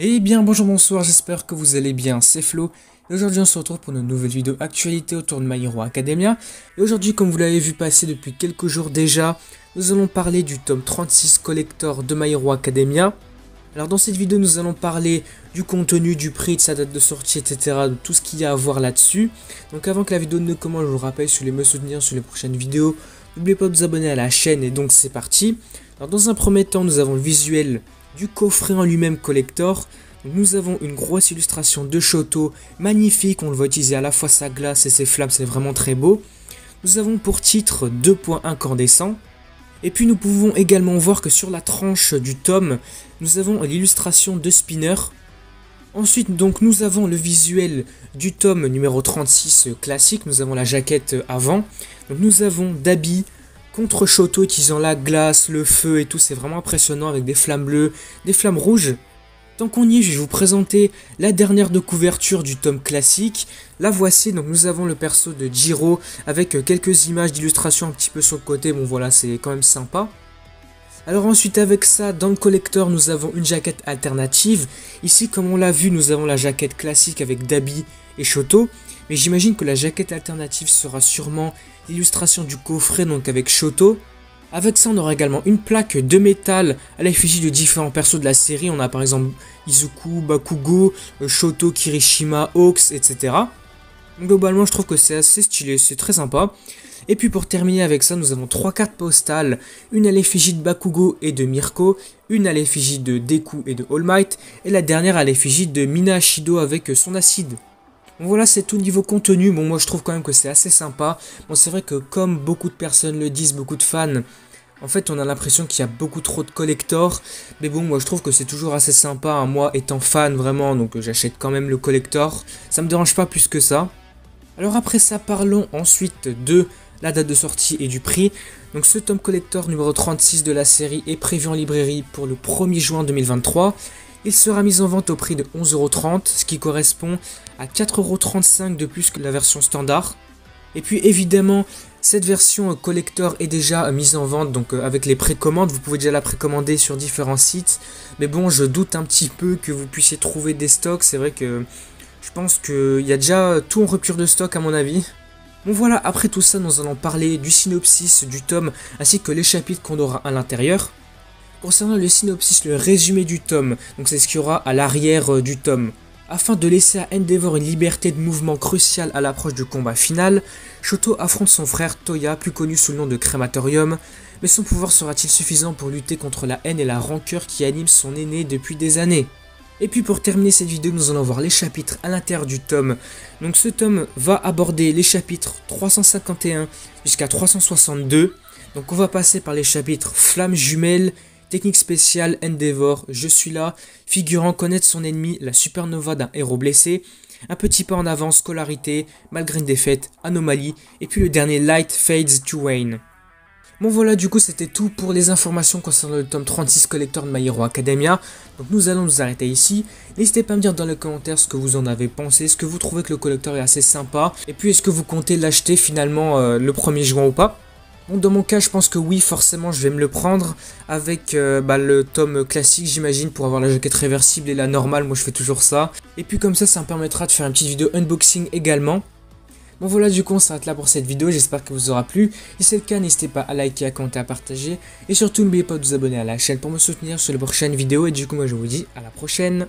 Eh bien bonjour, bonsoir, j'espère que vous allez bien, c'est Flo. Et aujourd'hui on se retrouve pour une nouvelle vidéo actualité autour de My Hero Academia. Et aujourd'hui, comme vous l'avez vu passer depuis quelques jours déjà, nous allons parler du tome 36 collector de My Hero Academia. Alors dans cette vidéo nous allons parler du contenu, du prix, de sa date de sortie, etc. De tout ce qu'il y a à voir là-dessus. Donc avant que la vidéo ne commence, je vous rappelle, si vous voulez me soutenir sur les prochaines vidéos, n'oubliez pas de vous abonner à la chaîne et donc c'est parti. Alors dans un premier temps nous avons le visuel du coffret en lui-même collector. Donc, nous avons une grosse illustration de Shoto, magnifique, on le voit utiliser à la fois sa glace et ses flammes, c'est vraiment très beau. Nous avons pour titre 2 points incandescents. Et puis nous pouvons également voir que sur la tranche du tome, nous avons l'illustration de Spinner. Ensuite donc nous avons le visuel du tome numéro 36 classique, nous avons la jaquette avant. Donc nous avons Dabi contre Shoto utilisant la glace, le feu et tout, c'est vraiment impressionnant avec des flammes bleues, des flammes rouges. Tant qu'on y est, je vais vous présenter la dernière de couverture du tome classique. La voici, donc nous avons le perso de Jiro avec quelques images d'illustration un petit peu sur le côté, bon voilà, c'est quand même sympa. Alors ensuite avec ça, dans le collector, nous avons une jaquette alternative. Ici, comme on l'a vu, nous avons la jaquette classique avec Dabi et Shoto. Mais j'imagine que la jaquette alternative sera sûrement l'illustration du coffret, donc avec Shoto. Avec ça, on aura également une plaque de métal à l'effigie de différents persos de la série. On a par exemple Izuku, Bakugo, Shoto, Kirishima, Hawks, etc. Globalement, je trouve que c'est assez stylé, c'est très sympa. Et puis pour terminer avec ça, nous avons 3 cartes postales. Une à l'effigie de Bakugo et de Mirko, une à l'effigie de Deku et de All Might, et la dernière à l'effigie de Mina Ashido avec son acide. Bon, voilà, c'est tout niveau contenu. Bon, moi je trouve quand même que c'est assez sympa. Bon, c'est vrai que comme beaucoup de personnes le disent, beaucoup de fans, en fait on a l'impression qu'il y a beaucoup trop de collectors. Mais bon, moi je trouve que c'est toujours assez sympa, hein. Moi étant fan vraiment, donc j'achète quand même le collector. Ça me dérange pas plus que ça. Alors après ça, parlons ensuite de la date de sortie et du prix. Donc ce tome collector numéro 36 de la série est prévu en librairie pour le 1er juin 2023. Il sera mis en vente au prix de 11,30 €, ce qui correspond à 4,35 € de plus que la version standard. Et puis évidemment, cette version collector est déjà mise en vente, donc avec les précommandes, vous pouvez déjà la précommander sur différents sites. Mais bon, je doute un petit peu que vous puissiez trouver des stocks, c'est vrai que je pense qu'il y a déjà tout en rupture de stock à mon avis. Bon voilà, après tout ça, nous allons parler du synopsis du tome ainsi que les chapitres qu'on aura à l'intérieur. Concernant le synopsis, le résumé du tome, donc c'est ce qu'il y aura à l'arrière du tome. Afin de laisser à Endeavor une liberté de mouvement cruciale à l'approche du combat final, Shoto affronte son frère Toya, plus connu sous le nom de Crématorium, mais son pouvoir sera-t-il suffisant pour lutter contre la haine et la rancœur qui animent son aîné depuis des années? Et puis pour terminer cette vidéo, nous allons voir les chapitres à l'intérieur du tome. Donc ce tome va aborder les chapitres 351 jusqu'à 362. Donc on va passer par les chapitres Flammes jumelles, Technique spéciale, Endeavor, Je suis là, figurant connaître son ennemi, la supernova d'un héros blessé, un petit pas en avant, scolarité, malgré une défaite, anomalie, et puis le dernier Light Fades to Wane. Bon voilà, du coup c'était tout pour les informations concernant le tome 36 collector de My Hero Academia. Donc nous allons nous arrêter ici. N'hésitez pas à me dire dans les commentaires ce que vous en avez pensé, est-ce que vous trouvez que le collector est assez sympa, et puis est-ce que vous comptez l'acheter finalement le 1er juin ou pas. Bon, dans mon cas, je pense que oui, forcément, je vais me le prendre avec le tome classique, j'imagine, pour avoir la jaquette réversible et la normale. Moi, je fais toujours ça. Et puis comme ça me permettra de faire une petite vidéo unboxing également. Bon, voilà, du coup, on s'arrête là pour cette vidéo. J'espère que vous aura plu. Si c'est le cas, n'hésitez pas à liker, à commenter, à partager. Et surtout, n'oubliez pas de vous abonner à la chaîne pour me soutenir sur les prochaines vidéos. Et du coup, moi, je vous dis à la prochaine.